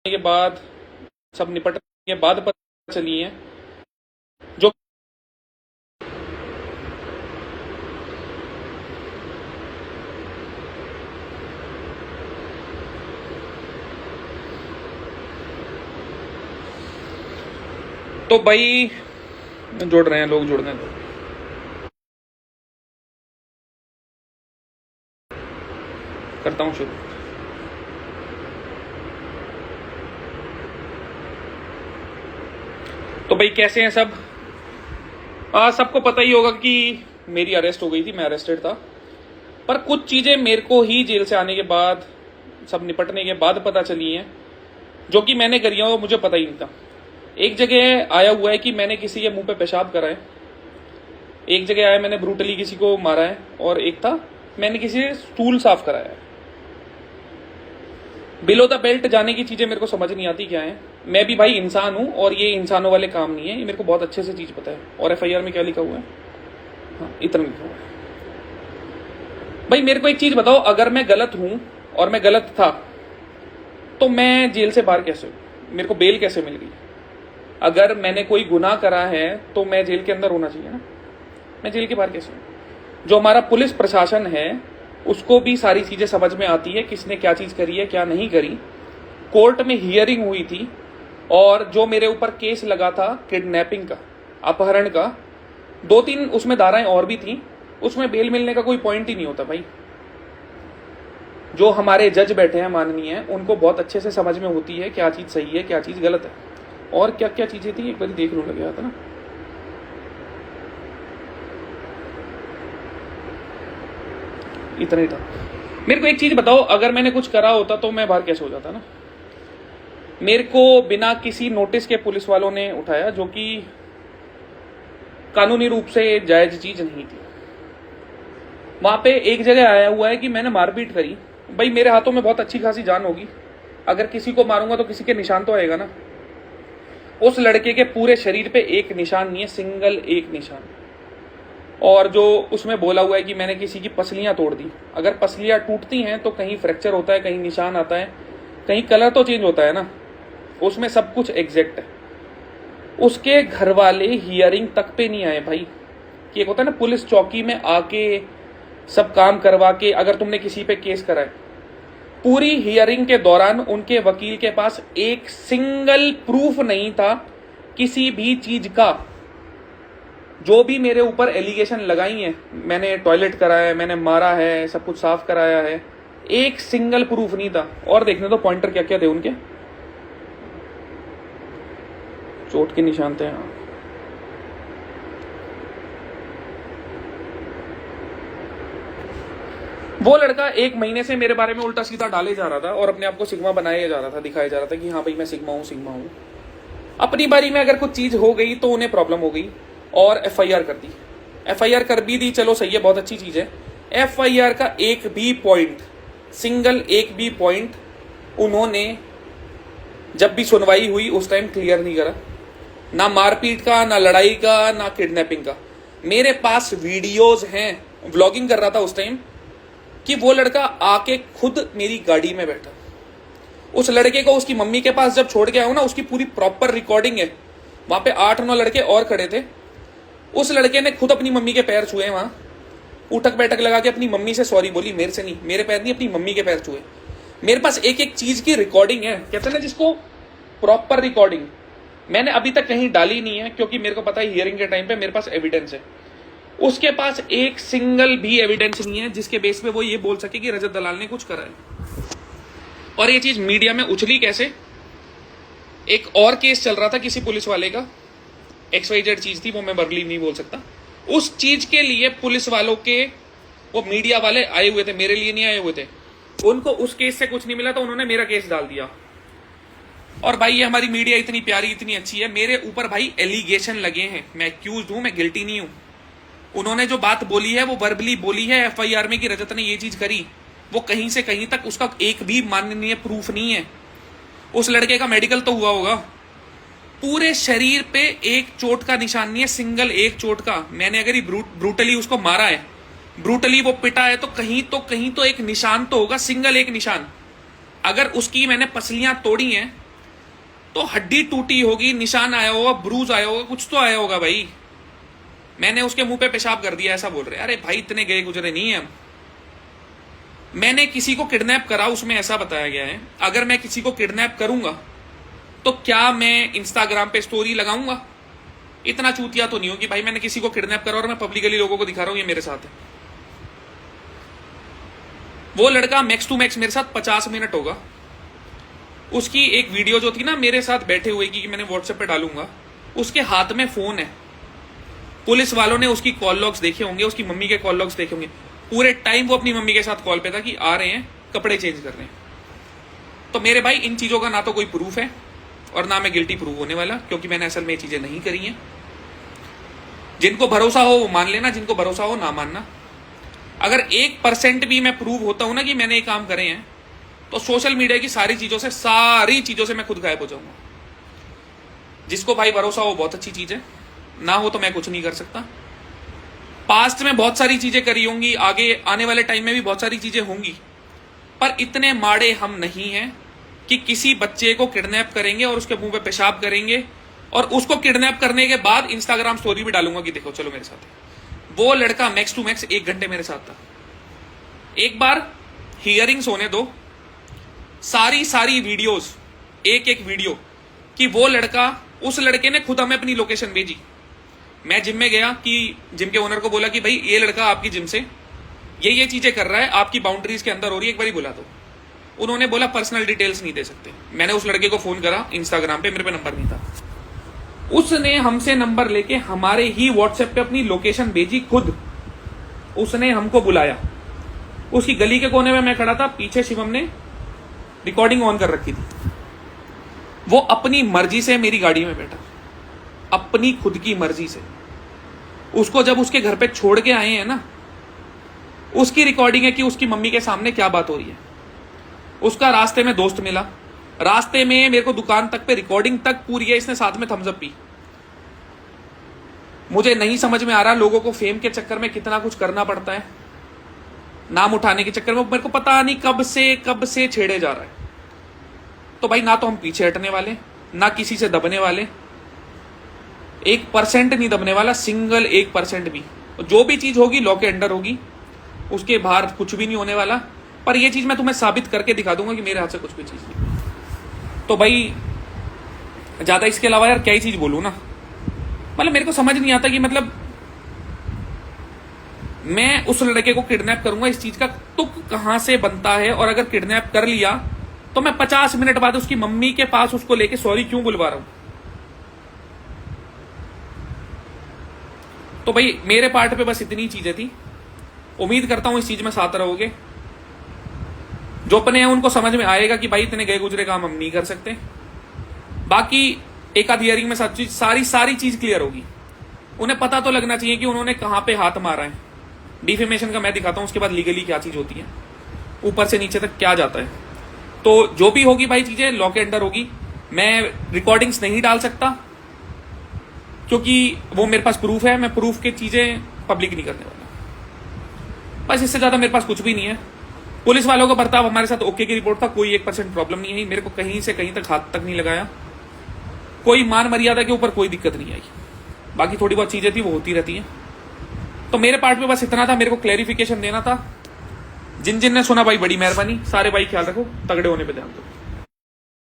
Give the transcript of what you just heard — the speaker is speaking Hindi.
के बाद सब निपटने के बाद पता चली है जो तो भाई जुड़ रहे हैं लोग, जुड़ रहे हैं। करता हूं शुरू। तो भाई कैसे हैं सब? सबको पता ही होगा कि मेरी अरेस्ट हो गई थी, मैं अरेस्टेड था। पर कुछ चीजें मेरे को ही जेल से आने के बाद, सब निपटने के बाद पता चली हैं जो कि मैंने करी हैं, वो मुझे पता ही नहीं था। एक जगह आया हुआ है कि मैंने किसी के मुंह पे पेशाब करा है, एक जगह आया मैंने ब्रूटली किसी को मारा है, और एक था मैंने किसी से स्टूल साफ कराया है। बिलो द बेल्ट जाने की चीजें मेरे को समझ नहीं आती क्या है। मैं भी भाई इंसान हूं, और ये इंसानों वाले काम नहीं है, ये मेरे को बहुत अच्छे से चीज पता है। और एफआईआर में क्या लिखा हुआ है? हाँ, इतना लिखा हुआ है। भाई मेरे को एक चीज बताओ, अगर मैं गलत हूं और मैं गलत था तो मैं जेल से बाहर कैसे हूं? मेरे को बेल कैसे मिल गई? अगर मैंने कोई गुनाह करा है तो मैं जेल के अंदर होना चाहिए ना, मैं जेल के बाहर कैसे हूं? जो हमारा पुलिस प्रशासन है उसको भी सारी चीजें समझ में आती है, किसने क्या चीज करी है क्या नहीं करी। कोर्ट में हियरिंग हुई थी, और जो मेरे ऊपर केस लगा था किडनैपिंग का, अपहरण का, 2-3 उसमें धाराएं और भी थी, उसमें बेल मिलने का कोई पॉइंट ही नहीं होता भाई। जो हमारे जज बैठे हैं माननीय, उनको बहुत अच्छे से समझ में होती है क्या चीज सही है क्या चीज गलत है, और क्या क्या चीजें थी एक बार देख लूं, लग गया था ना। इतना ही था। मेरे को एक चीज बताओ, अगर मैंने कुछ करा होता तो मैं बाहर कैसे हो जाता ना। मेरे को बिना किसी नोटिस के पुलिस वालों ने उठाया, जो कि कानूनी रूप से जायज चीज नहीं थी। वहां पे एक जगह आया हुआ है कि मैंने मारपीट करी। भाई मेरे हाथों में बहुत अच्छी खासी जान होगी, अगर किसी को मारूंगा तो किसी के निशान तो आएगा ना। उस लड़के के पूरे शरीर पे एक निशान नहीं है, सिंगल एक निशान। और जो उसमें बोला हुआ है कि मैंने किसी की पसलियां तोड़ दी, अगर पसलियां टूटती हैं तो कहीं फ्रैक्चर होता है, कहीं निशान आता है, कहीं कलर तो चेंज होता है ना। उसमें सब कुछ एग्जैक्ट है। उसके घर वाले हियरिंग तक पे नहीं आए भाई, कि एक होता है ना पुलिस चौकी में आके सब काम करवा के, अगर तुमने किसी पे केस करा है। पूरी हियरिंग के दौरान उनके वकील के पास एक सिंगल प्रूफ नहीं था किसी भी चीज का। जो भी मेरे ऊपर एलिगेशन लगाई है, मैंने टॉयलेट कराया है, मैंने मारा है, सब कुछ साफ कराया है, एक सिंगल प्रूफ नहीं था। और देखने तो पॉइंटर क्या क्या थे उनके, चोट के निशान थे। हाँ, वो लड़का 1 महीने से मेरे बारे में उल्टा सीधा डाले जा रहा था, और अपने आप को सिग्मा बनाया जा रहा था, दिखाया जा रहा था कि हाँ भाई मैं सिग्मा हूं, सिग्मा हूं। अपनी बारी में अगर कुछ चीज हो गई तो उन्हें प्रॉब्लम हो गई, और एफआईआर कर दी। एफआईआर कर भी दी, चलो सही है, बहुत अच्छी चीज है। एफआईआर का एक भी पॉइंट, सिंगल एक भी पॉइंट उन्होंने जब भी सुनवाई हुई उस टाइम क्लियर नहीं करा। ना मारपीट का, ना लड़ाई का, ना किडनैपिंग का। मेरे पास वीडियोज हैं, व्लॉगिंग कर रहा था उस टाइम, कि वो लड़का आके खुद मेरी गाड़ी में बैठा। उस लड़के को उसकी मम्मी के पास जब छोड़ के आया ना, उसकी पूरी प्रॉपर रिकॉर्डिंग है। वहां पे 8-9 लड़के और खड़े थे। उस लड़के ने खुद अपनी मम्मी के पैर छुए, वहां उठक बैठक लगा के अपनी मम्मी से सॉरी बोली, मेरे से नहीं, मेरे पैर नहीं, अपनी मम्मी के पैर छुए। मेरे पास एक एक चीज की रिकॉर्डिंग है, कहते हैं ना जिसको प्रॉपर रिकॉर्डिंग। मैंने अभी तक कहीं डाली नहीं है, क्योंकि मेरे को पता है हियरिंग के टाइम पे मेरे पास एविडेंस है। उसके पास एक सिंगल भी एविडेंस नहीं है जिसके बेस पे वो ये बोल सके कि रजत दलाल ने कुछ करा है। और ये चीज मीडिया में उछली कैसे? एक और केस चल रहा था किसी पुलिस वाले का, XYZ चीज थी, वो मैं बर्ली नहीं बोल सकता। उस चीज के लिए पुलिस वालों के वो मीडिया वाले आए हुए थे, मेरे लिए नहीं आए हुए थे। उनको उस केस से कुछ नहीं मिला तो उन्होंने मेरा केस डाल दिया। और भाई ये हमारी मीडिया इतनी प्यारी, इतनी अच्छी है। मेरे ऊपर भाई एलिगेशन लगे हैं, मैं एक्यूज हूं, मैं गिल्टी नहीं हूं। उन्होंने जो बात बोली है वो वर्बली बोली है एफआईआर में कि रजत ने ये चीज करी, वो कहीं से कहीं तक उसका एक भी माननीय प्रूफ नहीं है। उस लड़के का मेडिकल तो हुआ होगा, पूरे शरीर पे एक चोट का निशान नहीं है, सिंगल एक चोट का। मैंने अगर ही ब्रूटली उसको मारा है, ब्रूटली वो पिटा है, तो कहीं तो एक निशान तो होगा, सिंगल एक निशान। अगर उसकी मैंने पसलियां तोड़ी हैं तो हड्डी टूटी होगी, निशान आया होगा, ब्रूज आया होगा, कुछ तो आया होगा भाई। मैंने उसके मुंह पे पेशाब कर दिया ऐसा बोल रहे। अरे भाई इतने गए गुजरे नहीं है हम। मैंने किसी को किडनैप करा, उसमें ऐसा बताया गया है अगर मैं किसी को किडनैप करूंगा तो क्या मैं इंस्टाग्राम पे स्टोरी लगाऊंगा? इतना चूतिया तो नहीं हो कि भाई मैंने किसी को किडनैप करा और मैं पब्लिकली लोगों को दिखा रहा हूं ये मेरे साथ है। वो लड़का मैक्स टू मैक्स मेरे साथ 50 मिनट होगा। उसकी एक वीडियो जो थी ना मेरे साथ बैठे हुए की, कि मैंने व्हाट्सएप पे डालूंगा, उसके हाथ में फोन है। पुलिस वालों ने उसकी कॉल लॉग्स देखे होंगे, उसकी मम्मी के कॉल लॉग्स देखे होंगे। पूरे टाइम वो अपनी मम्मी के साथ कॉल पे था कि आ रहे हैं, कपड़े चेंज कर रहे हैं। तो मेरे भाई इन चीजों का ना तो कोई प्रूफ है और ना मैं गिल्टी प्रूव होने वाला, क्योंकि मैंने असल में ये चीजें नहीं करी हैं। जिनको भरोसा हो वो मान लेना, जिनको भरोसा हो ना मानना। अगर 1% भी मैं प्रूव होता हूं ना कि मैंने ये काम करे हैं, तो सोशल मीडिया की सारी चीजों से मैं खुद गायब हो जाऊंगा। जिसको भाई भरोसा हो बहुत अच्छी चीज है, ना हो तो मैं कुछ नहीं कर सकता। पास्ट में बहुत सारी चीजें करी होंगी, आगे आने वाले टाइम में भी बहुत सारी चीजें होंगी, पर इतने माड़े हम नहीं हैं कि किसी बच्चे को किडनैप करेंगे और उसके मुंह पे पेशाब करेंगे और उसको किडनैप करने के बाद इंस्टाग्राम स्टोरी भी डालूंगा कि देखो चलो मेरे साथ है। वो लड़का मैक्स टू मैक्स 1 घंटे मेरे साथ था। एक बार हियरिंग्स होने दो, सारी वीडियोस, एक वीडियो कि वो लड़का, उस लड़के ने खुद हमें अपनी लोकेशन भेजी। मैं जिम में गया कि जिम के ओनर को बोला कि भाई ये लड़का आपकी जिम से ये चीजें कर रहा है, आपकी बाउंड्रीज के अंदर हो रही है, एक बार बुला दो। उन्होंने बोला पर्सनल डिटेल्स नहीं दे सकते। मैंने उस लड़के को फोन करा इंस्टाग्राम पे, मेरे पे नंबर नहीं था। उसने हमसे नंबर लेके हमारे ही व्हाट्सएप पे अपनी लोकेशन भेजी खुद। उसने हमको बुलाया, उसकी गली के कोने में मैं खड़ा था, पीछे शिवम ने रिकॉर्डिंग ऑन कर रखी थी। वो अपनी मर्जी से मेरी गाड़ी में बैठा, अपनी खुद की मर्जी से। उसको जब उसके घर पे छोड़ के आए हैं ना, उसकी रिकॉर्डिंग है कि उसकी मम्मी के सामने क्या बात हो रही है। उसका रास्ते में दोस्त मिला, रास्ते में मेरे को दुकान तक पे रिकॉर्डिंग तक पूरी है, इसने साथ में थम्स अप पी। मुझे नहीं समझ में आ रहा लोगों को फेम के चक्कर में कितना कुछ करना पड़ता है, नाम उठाने के चक्कर में। मेरे को पता नहीं कब से छेड़े जा रहा है। तो भाई ना तो हम पीछे हटने वाले, ना किसी से दबने वाले। 1% नहीं दबने वाला, सिंगल 1% भी। जो भी चीज होगी लॉ के अंडर होगी, उसके बाहर कुछ भी नहीं होने वाला। पर यह चीज मैं तुम्हें साबित करके दिखा दूंगा कि मेरे हाथ से कुछ भी चीज नहीं। तो भाई ज्यादा इसके अलावा यार क्या ही चीज बोलूं ना। मतलब मेरे को समझ नहीं आता कि मतलब मैं उस लड़के को किडनैप करूंगा, इस चीज का तुक कहां से बनता है। और अगर किडनैप कर लिया तो मैं 50 मिनट बाद उसकी मम्मी के पास उसको लेके सॉरी क्यों बुलवा रहा हूं। तो भाई मेरे पार्ट पे बस इतनी चीजें थी। उम्मीद करता हूं इस चीज में साथ रहोगे। जो अपने हैं उनको समझ में आएगा कि भाई इतने गए गुजरे काम हम नहीं कर सकते। बाकी एक आध हियरिंग में सारी चीज क्लियर होगी। उन्हें पता तो लगना चाहिए कि उन्होंने कहां पे हाथ मारा है। डिफेमेशन का मैं दिखाता हूं, उसके बाद लीगली क्या चीज होती है, ऊपर से नीचे तक क्या जाता है। तो जो भी होगी भाई चीजें लॉ के अंडर होगी। मैं रिकॉर्डिंग्स नहीं डाल सकता क्योंकि वो मेरे पास प्रूफ है। मैं प्रूफ की चीजें पब्लिक नहीं करने वाला। बस इससे ज्यादा मेरे पास कुछ भी नहीं है। पुलिस वालों का बर्ताव हमारे साथ ओके की रिपोर्ट था, कोई 1% प्रॉब्लम नहीं आई। मेरे को कहीं से कहीं तक हाथ तक नहीं लगाया, कोई मान मर्यादा के ऊपर कोई दिक्कत नहीं आई। बाकी थोड़ी बहुत चीजें थी वो होती रहती हैं। तो मेरे पार्ट में बस इतना था, मेरे को क्लैरिफिकेशन देना था। जिन जिन ने सुना भाई बड़ी मेहरबानी। सारे भाई ख्याल रखो, तगड़े होने पे ध्यान दो।